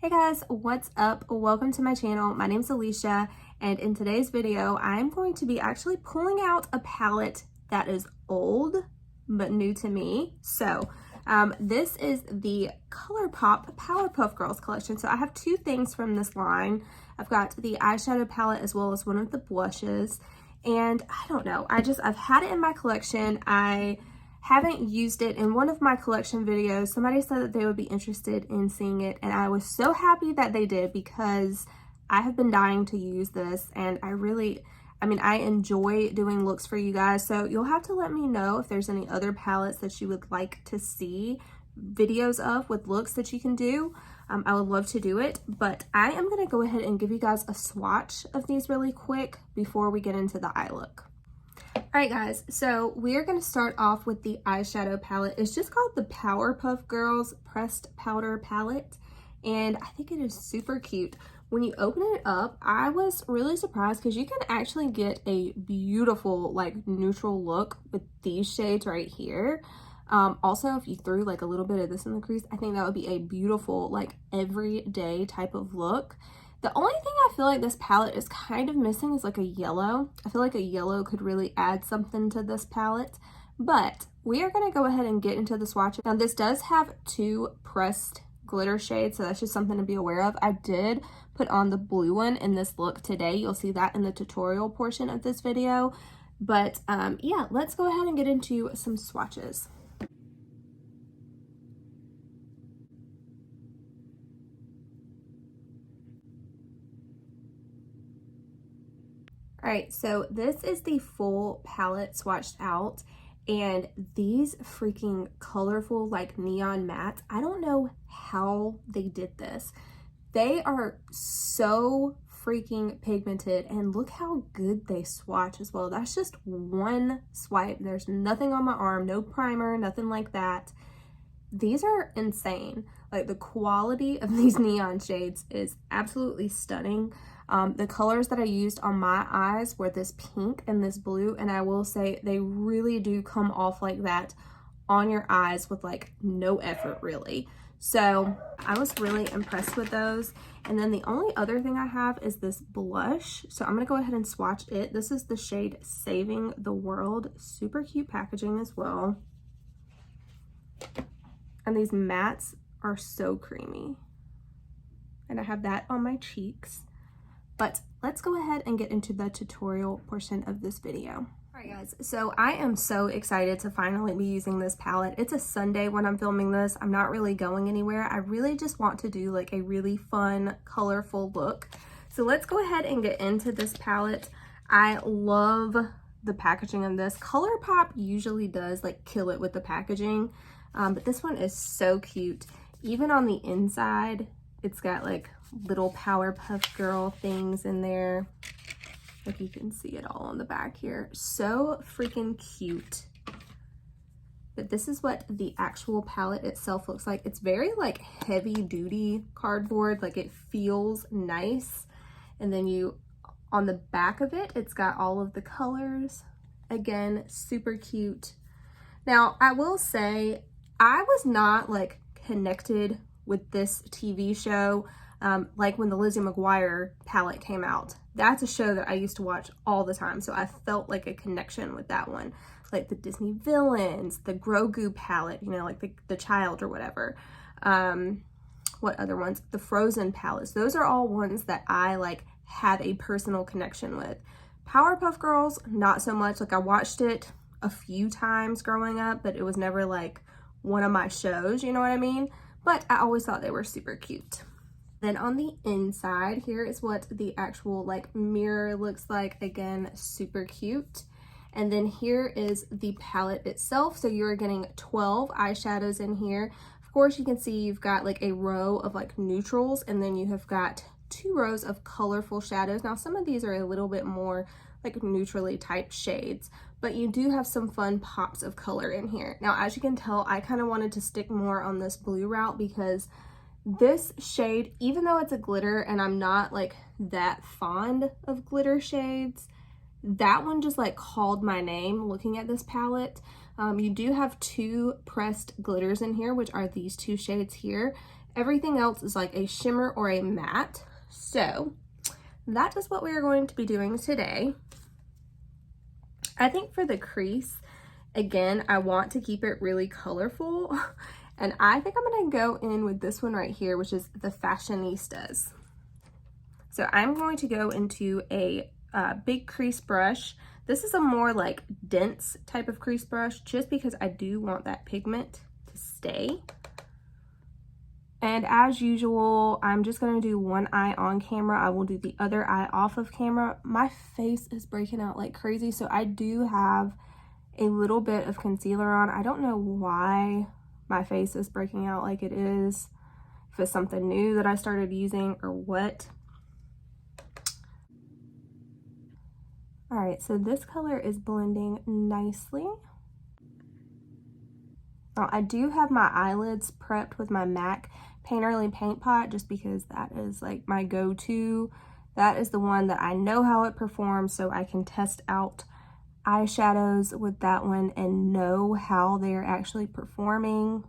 Hey guys, what's up? Welcome to my channel. My name's Alicia, and in today's video, I'm going to be actually pulling out a palette that is old but new to me. So this is the ColourPop Powerpuff Girls collection. So I have two things from this line. I've got the eyeshadow palette as well as one of the blushes. And I don't know, I've had it in my collection. I haven't used it in one of my collection videos. Somebody said that they would be interested in seeing it, and I was so happy that they did because I have been dying to use this, and I enjoy doing looks for you guys. So you'll have to let me know if there's any other palettes that you would like to see videos of with looks that you can do. I would love to do it, but I am going to go ahead and give you guys a swatch of these really quick before we get into the eye look. Alright guys, so we're going to start off with the eyeshadow palette. It's just called the Powerpuff Girls Pressed Powder Palette, and I think it is super cute. When you open it up, I was really surprised because you can actually get a beautiful like neutral look with these shades right here. Also, if you threw like a little bit of this in the crease, I think that would be a beautiful like everyday type of look. The only thing I feel like this palette is kind of missing is like a yellow. I feel like a yellow could really add something to this palette, but we are going to go ahead and get into the swatch. Now this does have two pressed glitter shades, so that's just something to be aware of. I did put on the blue one in this look today. You'll see that in the tutorial portion of this video. But yeah, let's go ahead and get into some swatches. Alright, so this is the full palette swatched out, and these freaking colorful like neon mattes, I don't know how they did this. They are so freaking pigmented, and look how good they swatch as well. That's just one swipe. There's nothing on my arm, no primer, nothing like that. These are insane. Like the quality of these neon shades is absolutely stunning. The colors that I used on my eyes were this pink and this blue, and I will say they really do come off like that on your eyes with like no effort really. So I was really impressed with those. And then the only other thing I have is this blush. So I'm gonna go ahead and swatch it. This is the shade Saving the World. Super cute packaging as well. And these mattes are so creamy. And I have that on my cheeks. But let's go ahead and get into the tutorial portion of this video. Alright guys, so I am so excited to finally be using this palette. It's a Sunday when I'm filming this. I'm not really going anywhere. I really just want to do like a really fun, colorful look. So let's go ahead and get into this palette. I love the packaging of this. ColourPop usually does like kill it with the packaging, but this one is so cute. Even on the inside, it's got like little Powerpuff Girl things in there. Like you can see it all on the back here. So freaking cute. But this is what the actual palette itself looks like. It's very like heavy duty cardboard. Like it feels nice. And then on the back of it, it's got all of the colors. Again, super cute. Now, I will say, I was not like connected with this TV show like when the Lizzie Mcguire palette came out. That's a show that I used to watch all the time, so I felt like a connection with that one. Like the Disney villains, the Grogu palette, you know, like the child or whatever. What other ones? The Frozen palettes. Those are all ones that I like have a personal connection with. Powerpuff Girls, not so much. Like I watched it a few times growing up, but it was never like one of my shows, you know what I mean? But I always thought they were super cute. Then on the inside, here is what the actual like mirror looks like. Again, super cute. And then here is the palette itself. So you're getting 12 eyeshadows in here. Of course, you can see you've got like a row of like neutrals, and then you have got 2 rows of colorful shadows. Now, some of these are a little bit more like neutrally type shades, but you do have some fun pops of color in here. Now, as you can tell, I kind of wanted to stick more on this blue route because this shade, even though it's a glitter and I'm not like that fond of glitter shades, that one just like called my name looking at this palette. You do have 2 pressed glitters in here, which are these 2 shades here. Everything else is like a shimmer or a matte. So that is what we are going to be doing today. I think for the crease, again, I want to keep it really colorful. And I think I'm gonna go in with this one right here, which is the Fashionistas. So I'm going to go into a big crease brush. This is a more like dense type of crease brush, just because I do want that pigment to stay. And as usual, I'm just gonna do one eye on camera. I will do the other eye off of camera. My face is breaking out like crazy, so I do have a little bit of concealer on. I don't know why my face is breaking out like it is, if it's something new that I started using or what. All right, so this color is blending nicely. Now, I do have my eyelids prepped with my MAC Painterly Paint Pot, just because that is like my go-to. That is the one that I know how it performs, so I can test out eyeshadows with that one and know how they're actually performing.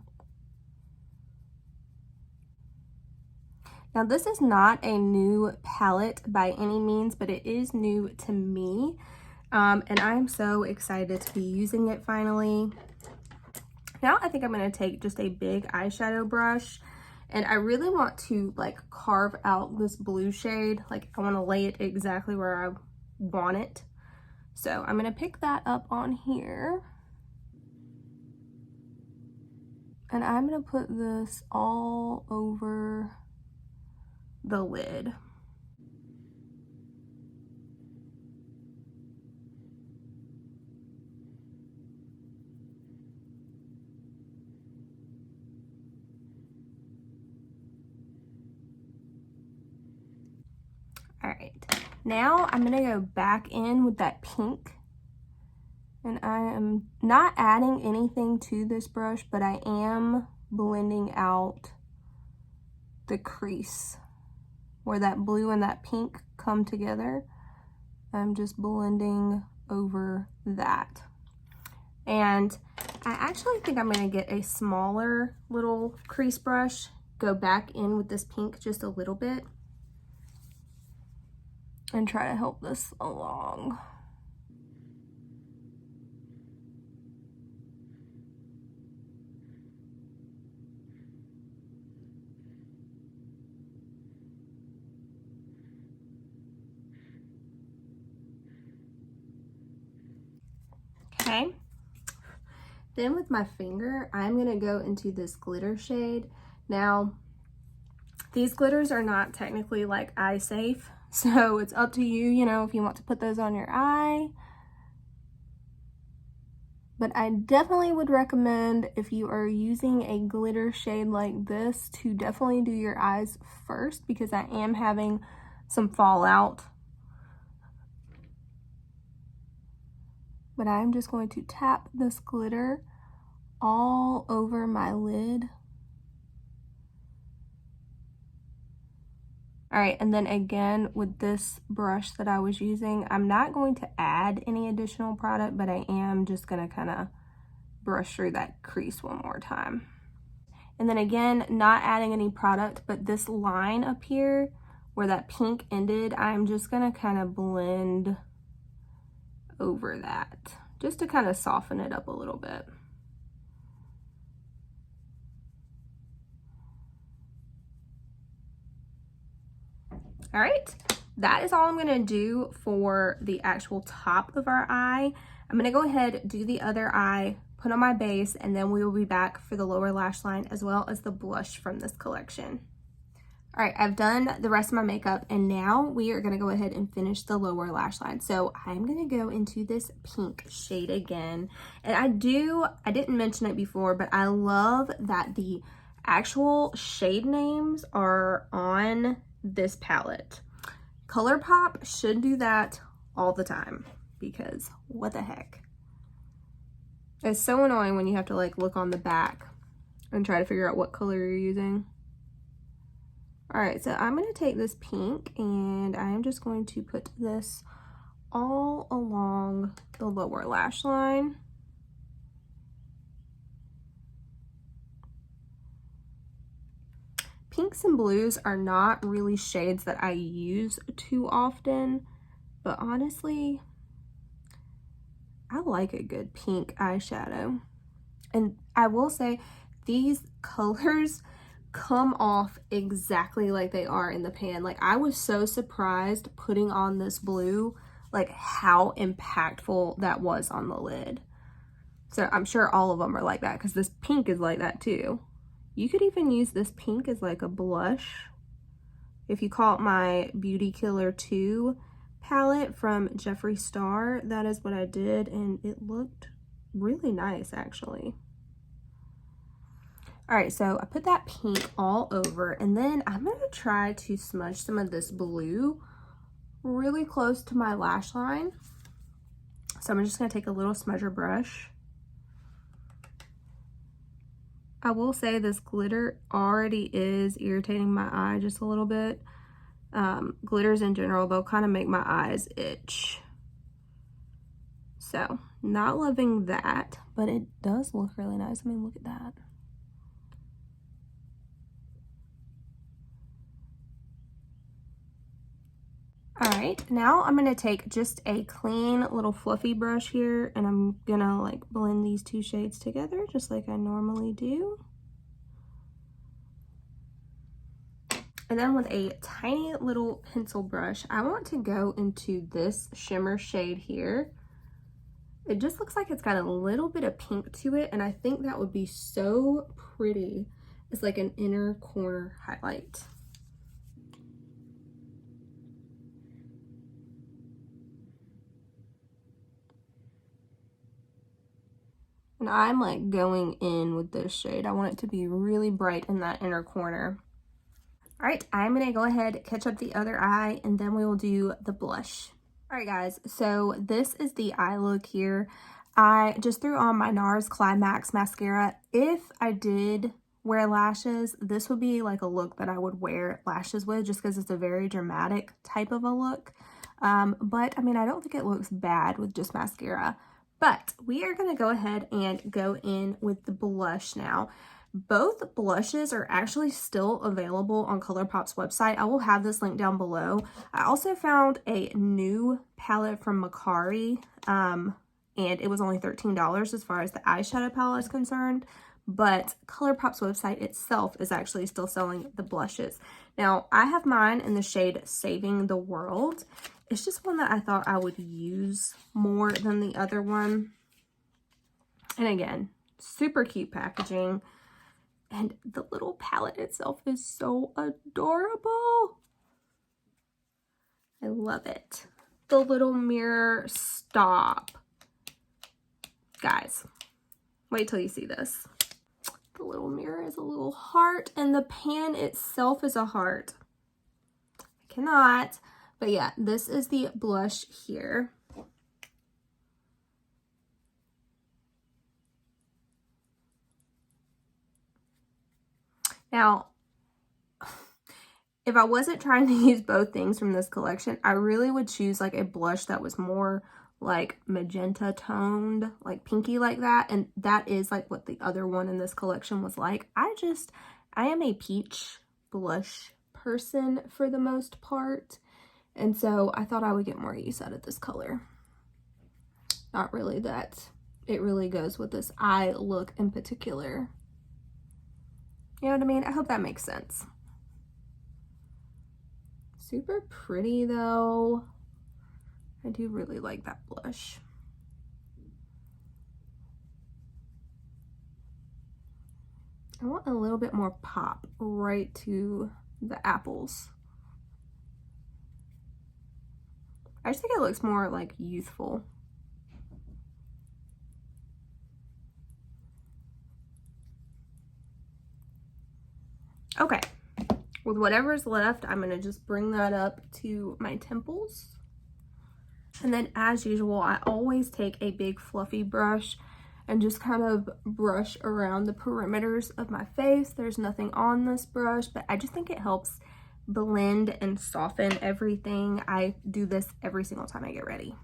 Now, this is not a new palette by any means, but it is new to me, and I'm so excited to be using it finally. Now I think I'm going to take just a big eyeshadow brush, and I really want to like carve out this blue shade. Like, I want to lay it exactly where I want it. So I'm going to pick that up on here, and I'm going to put this all over the lid. All right, now I'm gonna go back in with that pink, and I am not adding anything to this brush, but I am blending out the crease where that blue and that pink come together. I'm just blending over that. And I actually think I'm gonna get a smaller little crease brush, go back in with this pink just a little bit, and try to help this along. Okay, then with my finger, I'm gonna go into this glitter shade. Now, these glitters are not technically like eye safe, so it's up to you, you know, if you want to put those on your eye. But I definitely would recommend, if you are using a glitter shade like this, to definitely do your eyes first, because I am having some fallout. But I'm just going to tap this glitter all over my lid. All right, and then again, with this brush that I was using, I'm not going to add any additional product, but I am just gonna kind of brush through that crease one more time. And then again, not adding any product, but this line up here where that pink ended, I'm just gonna kind of blend over that, just to kind of soften it up a little bit. All right, that is all I'm gonna do for the actual top of our eye. I'm gonna go ahead, do the other eye, put on my base, and then we will be back for the lower lash line as well as the blush from this collection. All right, I've done the rest of my makeup, and now we are gonna go ahead and finish the lower lash line. So I'm gonna go into this pink shade again. And I didn't mention it before, but I love that the actual shade names are on this palette. ColourPop should do that all the time, because what the heck. It's so annoying when you have to like look on the back and try to figure out what color you're using. All right, so I'm gonna take this pink and I'm just going to put this all along the lower lash line. pinks and blues are not really shades that I use too often, but honestly, I like a good pink eyeshadow. And I will say, these colors come off exactly like they are in the pan. Like, I was so surprised putting on this blue, like how impactful that was on the lid. So I'm sure all of them are like that, because this pink is like that too. You could even use this pink as like a blush. If you call it my Beauty Killer 2 palette from Jeffree Star, that is what I did, and it looked really nice actually. All right, so I put that pink all over, and then I'm gonna try to smudge some of this blue really close to my lash line. So I'm just gonna take a little smudger brush. I will say this glitter already is irritating my eye just a little bit. Glitters in general, they'll kind of make my eyes itch. So, not loving that, but it does look really nice. I mean, look at that. All right, now I'm gonna take just a clean little fluffy brush here, and I'm gonna like blend these two shades together just like I normally do. And then with a tiny little pencil brush, I want to go into this shimmer shade here. It just looks like it's got a little bit of pink to it, and I think that would be so pretty. It's like an inner corner highlight. And I'm like going in with this shade. I want it to be really bright in that inner corner. All right, I'm gonna go ahead, catch up the other eye, and then we will do the blush. All right, guys, so this is the eye look here. I just threw on my NARS Climax mascara. If I did wear lashes, this would be like a look that I would wear lashes with, just because it's a very dramatic type of a look. But I mean, I don't think it looks bad with just mascara. But we are gonna go ahead and go in with the blush now. Both blushes are actually still available on ColourPop's website. I will have this link down below. I also found a new palette from Mcguire, and it was only $13 as far as the eyeshadow palette is concerned. But ColourPop's website itself is actually still selling the blushes. Now, I have mine in the shade Saving the World. It's just one that I thought I would use more than the other one. And again, super cute packaging. And the little palette itself is so adorable. I love it. The little mirror, stop. Guys, wait till you see this. The little mirror is a little heart, and the pan itself is a heart. I cannot, but yeah, this is the blush here. Now, if I wasn't trying to use both things from this collection, I really would choose like a blush that was more like magenta toned, like pinky like that. And that is like what the other one in this collection was like. I am a peach blush person for the most part. And so I thought I would get more use out of this color. Not really that it really goes with this eye look in particular. You know what I mean? I hope that makes sense. Super pretty though. I do really like that blush. I want a little bit more pop right to the apples. I just think it looks more like youthful. Okay, with whatever's left, I'm gonna just bring that up to my temples. And then as usual, I always take a big fluffy brush and just kind of brush around the perimeters of my face. There's nothing on this brush, but I just think it helps blend and soften everything. I do this every single time I get ready.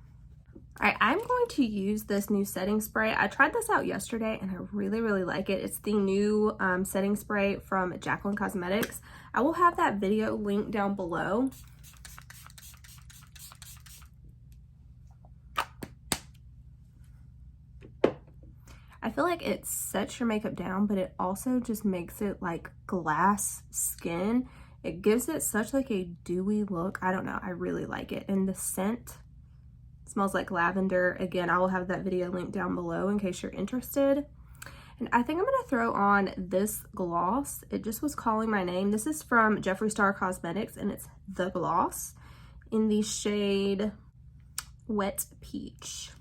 All right, I'm going to use this new setting spray. I tried this out yesterday and I really, really like it. It's the new setting spray from Jacqueline Cosmetics. I will have that video linked down below. I feel like it sets your makeup down, but it also just makes it like glass skin. It gives it such like a dewy look. I don't know, I really like it. And the scent smells like lavender. Again, I will have that video linked down below in case you're interested. And I think I'm gonna throw on this gloss. It just was calling my name. This is from Jeffree Star Cosmetics and it's the gloss in the shade Wet Peach.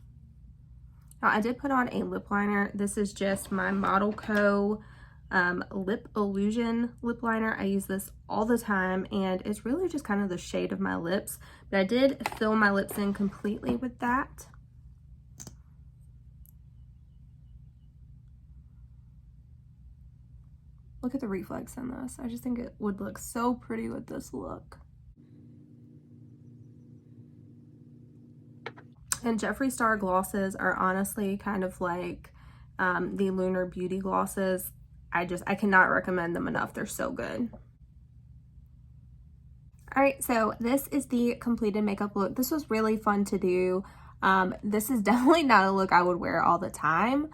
Now I did put on a lip liner. This is just my Model Co. Lip Illusion lip liner. I use this all the time and it's really just kind of the shade of my lips, but I did fill my lips in completely with that. Look at the reflex in this. I just think it would look so pretty with this look. And Jeffree Star glosses are honestly kind of like the Lunar Beauty glosses. I cannot recommend them enough. They're so good. All right, so this is the completed makeup look. This was really fun to do. This is definitely not a look I would wear all the time.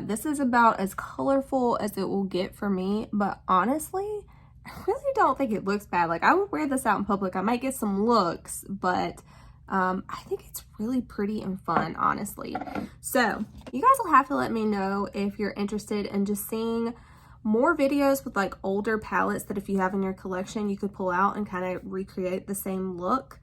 This is about as colorful as it will get for me, but honestly, I really don't think it looks bad. Like, I would wear this out in public. I might get some looks, but I think it's really pretty and fun, honestly. So you guys will have to let me know if you're interested in just seeing more videos with like older palettes that if you have in your collection, you could pull out and kind of recreate the same look.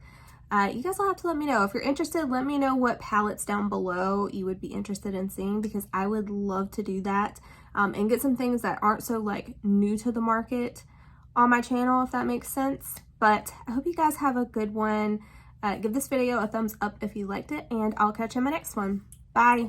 You guys will have to let me know. If you're interested, let me know what palettes down below you would be interested in seeing, because I would love to do that and get some things that aren't so like new to the market on my channel, if that makes sense. But I hope you guys have a good one. Give this video a thumbs up if you liked it, and I'll catch you in my next one. Bye.